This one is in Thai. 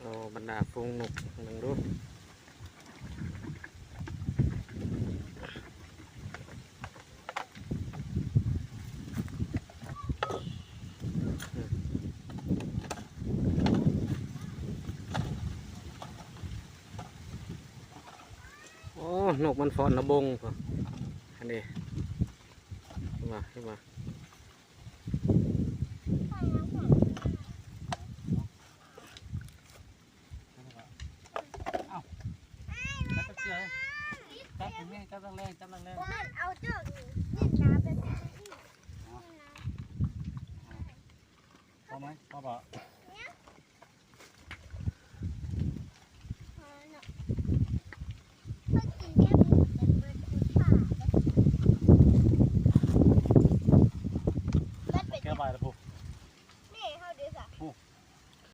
เราบรรดาฝูงนกหนึ่งรูปโอ้นกมันฟอนระบงพออันนี้ขึ้นมาจับตรงนี้จับแรงจับแรง มันเอาเจ้านี่น้ำไป พอไหมพอปะ